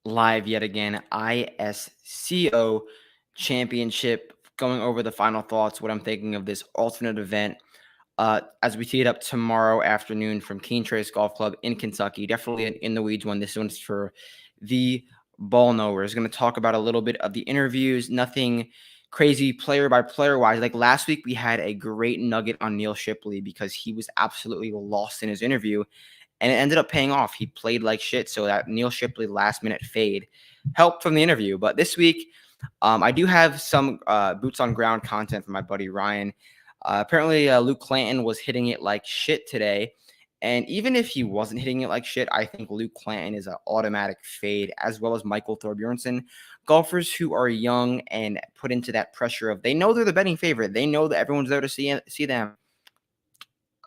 live yet again. ISCO Championship, going over the final thoughts, what I'm thinking of this alternate event. As we tee it up tomorrow afternoon from Keen Trace Golf Club in Kentucky. Definitely an in the weeds one. This one's for the ball knowers. Going to talk about a little bit of the interviews. Nothing crazy player by player wise. Like last week, we had a great nugget on Neil Shipley because he was absolutely lost in his interview, and it ended up paying off. He played like shit, so that Neil Shipley last minute fade helped from the interview. But this week, I do have some boots on ground content from my buddy Ryan. Apparently, Luke Clanton was hitting it like shit today. And even if he wasn't hitting it like shit, I think Luke Clanton is an automatic fade, as well as Michael Thorbjornsen. Golfers who are young and put into that pressure of they know they're the betting favorite. They know that everyone's there to see them.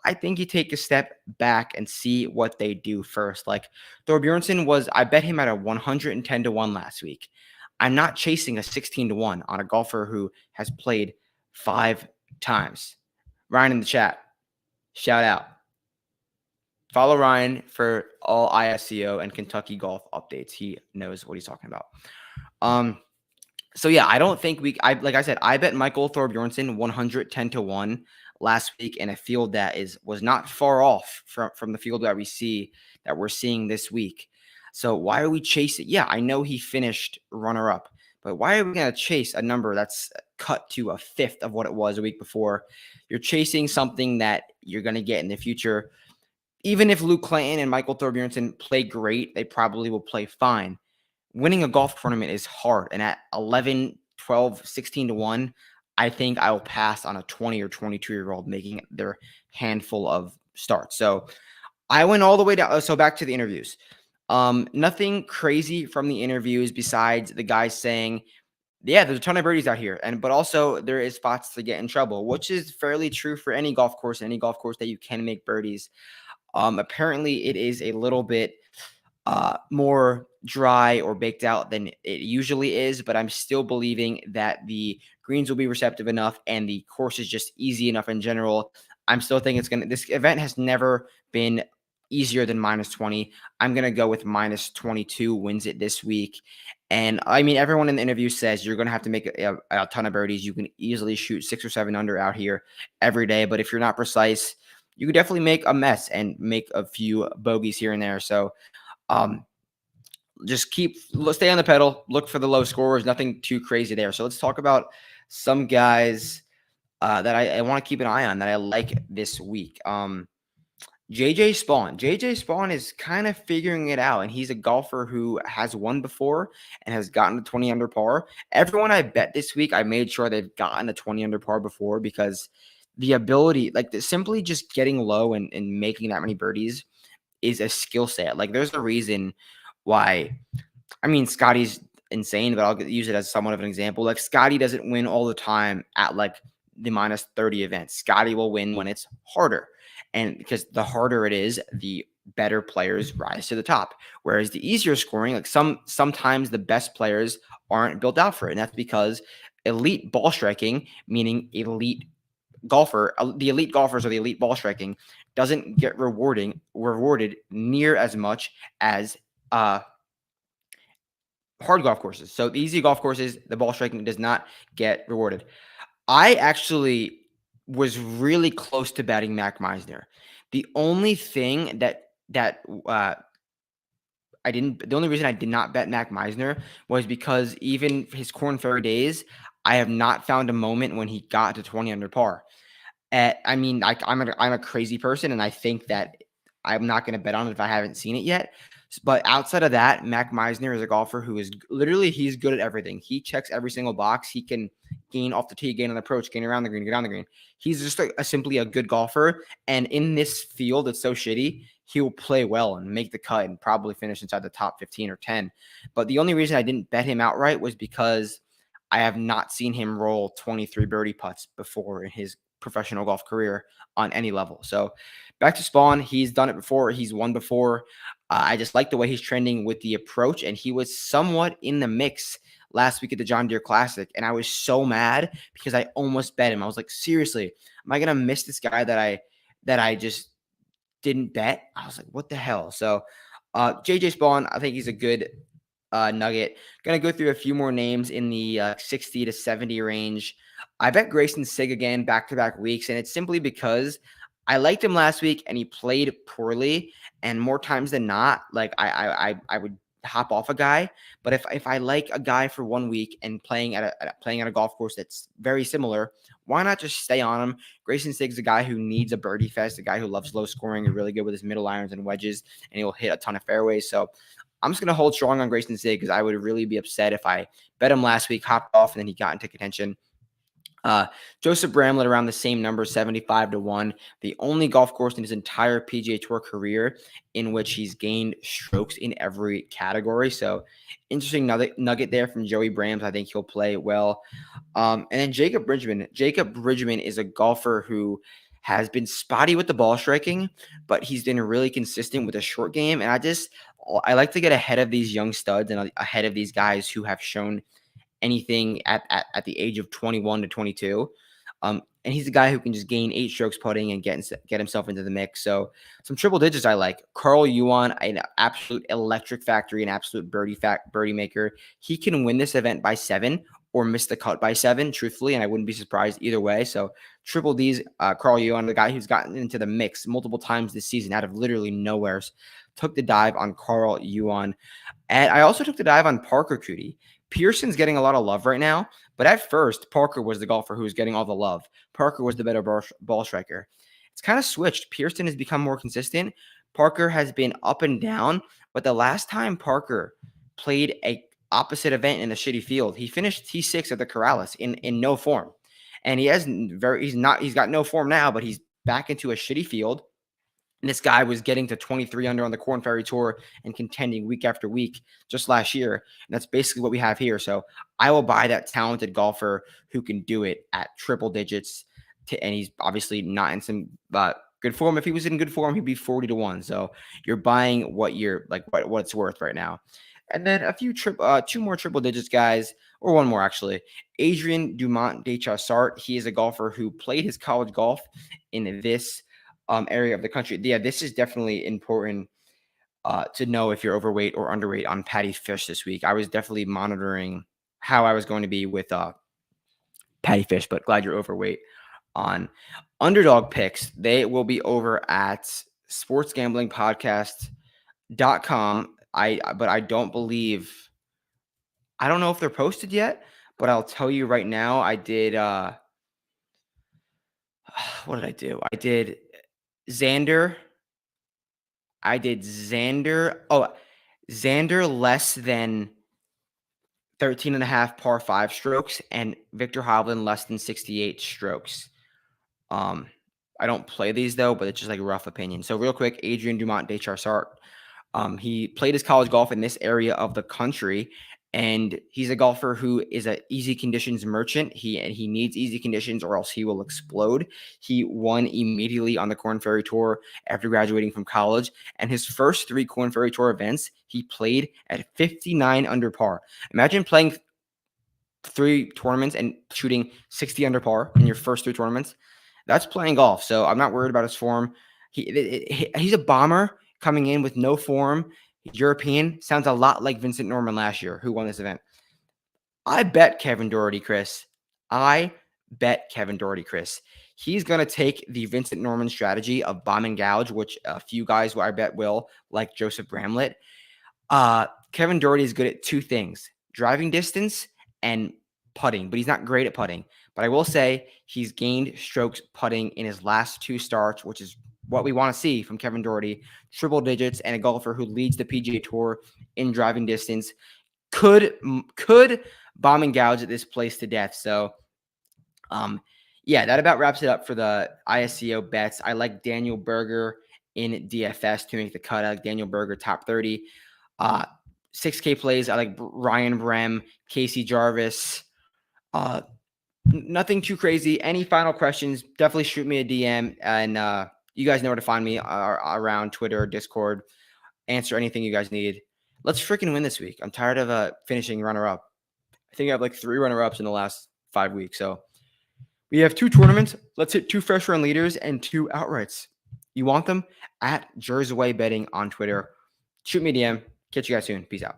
I think you take a step back and see what they do first. Like Thorbjornsen I bet him at a 110 to 1 last week. I'm not chasing a 16 to 1 on a golfer who has played 5 times. Ryan in the chat, shout out. Follow Ryan for all ISCO and Kentucky golf updates. He knows what he's talking about. So yeah, I don't think like I said, I bet Michael Thorbjornsen 110 to 1 last week in a field that was not far off from the field that we're seeing this week. So why are we chasing? Yeah, I know he finished runner up, but why are we going to chase a number that's cut to a fifth of what it was a week before? You're chasing something that you're going to get in the future. Even if Luke Clanton and Michael Thorbjornsen play great, they probably will play fine. Winning a golf tournament is hard. And at 11, 12, 16 to 1, I think I will pass on a 20 or 22-year-old making their handful of starts. So I went all the way down. So back to the interviews. Nothing crazy from the interviews besides the guy saying, yeah, there's a ton of birdies out here. But also there is spots to get in trouble, which is fairly true for any golf course that you can make birdies. Apparently it is a little bit more dry or baked out than it usually is, but I'm still believing that the greens will be receptive enough and the course is just easy enough in general. I'm still thinking this event has never been easier than -20. I'm going to go with -22 wins it this week. And I mean, everyone in the interview says you're going to have to make a ton of birdies. You can easily shoot 6 or 7 under out here every day. But if you're not precise, you could definitely make a mess and make a few bogeys here and there. So, just stay on the pedal, look for the low scorers, nothing too crazy there. So let's talk about some guys that I want to keep an eye on that I like this week. JJ Spawn is kind of figuring it out, and he's a golfer who has won before and has gotten to 20 under par. Everyone I bet this week, I made sure they've gotten to 20 under par before, because the ability, simply just getting low and making that many birdies is a skill set. Like there's a reason why, I mean, Scotty's insane, but I'll use it as somewhat of an example. Like Scotty doesn't win all the time at like the -30 events. Scotty will win when it's harder. And because the harder it is, the better players rise to the top. Whereas the easier scoring, like sometimes the best players aren't built out for it. And that's because elite ball striking, meaning elite golfer, the elite golfers or the elite ball striking, doesn't get rewarded near as much as hard golf courses. So the easy golf courses, the ball striking does not get rewarded. I actually was really close to betting Mac Meisner. The only thing the only reason I did not bet Mac Meisner was because even his Corn Ferry days, I have not found a moment when he got to 20 under par. I'm a crazy person, and I think that I'm not going to bet on it if I haven't seen it yet. But outside of that, Mac Meisner is a golfer who is literally, he's good at everything. He checks every single box. He can gain off the tee, gain on the approach, gain around the green, get on the green. He's just simply a good golfer. And in this field that's so shitty, he will play well and make the cut and probably finish inside the top 15 or 10. But the only reason I didn't bet him outright was because I have not seen him roll 23 birdie putts before in his professional golf career on any level. So back to Spawn. He's done it before. He's won before. I just like the way he's trending with the approach, and he was somewhat in the mix last week at the John Deere Classic, and I was so mad because I almost bet him. I was like, seriously, am I going to miss this guy that I just didn't bet? I was like, what the hell? So JJ Spawn, I think he's a good nugget. Gonna go through a few more names in the 60 to 70 range. I bet Grayson Sig again back-to-back weeks, and it's simply because I liked him last week and he played poorly. And more times than not, like I would hop off a guy. But if I like a guy for 1 week and playing at a golf course that's very similar, why not just stay on him? Grayson Sig's a guy who needs a birdie fest, a guy who loves low scoring and really good with his middle irons and wedges, and he'll hit a ton of fairways. So I'm just going to hold strong on Grayson Sig because I would really be upset if I bet him last week, hopped off, and then he got into contention. Joseph Bramlett around the same number, 75 to 1. The only golf course in his entire PGA Tour career in which he's gained strokes in every category. So interesting nugget there from Joey Brams. I think he'll play well. And then Jacob Bridgman. Jacob Bridgman is a golfer who has been spotty with the ball striking, but he's been really consistent with a short game. And I like to get ahead of these young studs and ahead of these guys who have shown anything at the age of 21 to 22. And he's a guy who can just gain 8 strokes putting and get himself into the mix. So some triple digits I like. Carl Yuan, an absolute electric factory, an absolute birdie maker. He can win this event by 7 or miss the cut by 7, truthfully, and I wouldn't be surprised either way. So triple D's, Carl Yuan, the guy who's gotten into the mix multiple times this season out of literally nowhere, took the dive on Carl Yuan. And I also took the dive on Parker Cootie. Pearson's getting a lot of love right now, but at first, Parker was the golfer who was getting all the love. Parker was the better ball striker. It's kind of switched. Pearson has become more consistent. Parker has been up and down, but the last time Parker played a opposite event in a shitty field, he finished T6 at the Corrales in no form. And he's got no form now, but he's back into a shitty field. And this guy was getting to 23 under on the Korn Ferry Tour and contending week after week just last year. And that's basically what we have here. So I will buy that talented golfer who can do it at triple digits. And he's obviously not in some good form. If he was in good form, he'd be 40 to 1. So you're buying what it's worth right now. And then two more triple digits guys, or one more actually. Adrian Dumont de Chassart. He is a golfer who played his college golf in this area of the country. Yeah, this is definitely important to know if you're overweight or underweight on Patty Fish this week. I was definitely monitoring how I was going to be with Patty Fish, but glad you're overweight on Underdog Picks. They will be over at sportsgamblingpodcast.com. But I don't know if they're posted yet, but I'll tell you right now, I did what did I do? I did Xander. Xander less than 13.5 par 5 strokes and Victor Hovland less than 68 strokes. I don't play these though, but it's just like a rough opinion. So real quick, Adrian Dumont de Chassart. He played his college golf in this area of the country, and he's a golfer who is an easy conditions merchant. He needs easy conditions or else he will explode. He won immediately on the Korn Ferry Tour after graduating from college, and his first 3 Korn Ferry Tour events, he played at 59 under par. Imagine playing 3 tournaments and shooting 60 under par in your first 3 tournaments. That's playing golf, so I'm not worried about his form. He's a bomber coming in with no form. European, sounds a lot like Vincent Norman last year, who won this event. I bet Kevin Doherty, Chris. He's going to take the Vincent Norman strategy of bomb and gouge, which a few guys I bet will, like Joseph Bramlett. Kevin Doherty is good at 2 things, driving distance and putting, but he's not great at putting. But I will say he's gained strokes putting in his last 2 starts, which is what we want to see from Kevin Doherty. Triple digits and a golfer who leads the PGA Tour in driving distance could bomb and gouge at this place to death. So, that about wraps it up for the ISCO bets. I like Daniel Berger in DFS to make the cut. I like Daniel Berger top 30. 6K plays. I like Ryan Brem, Casey Jarvis. Nothing too crazy. Any final questions, definitely shoot me a DM, and you guys know where to find me around Twitter, Discord. Answer anything you guys need. Let's freaking win this week. I'm tired of finishing runner-up. I think I have like 3 runner-ups in the last 5 weeks. So we have 2 tournaments. Let's hit 2 fresh run leaders and 2 outrights. You want them? At Jersey Betting on Twitter. Shoot me a DM. Catch you guys soon. Peace out.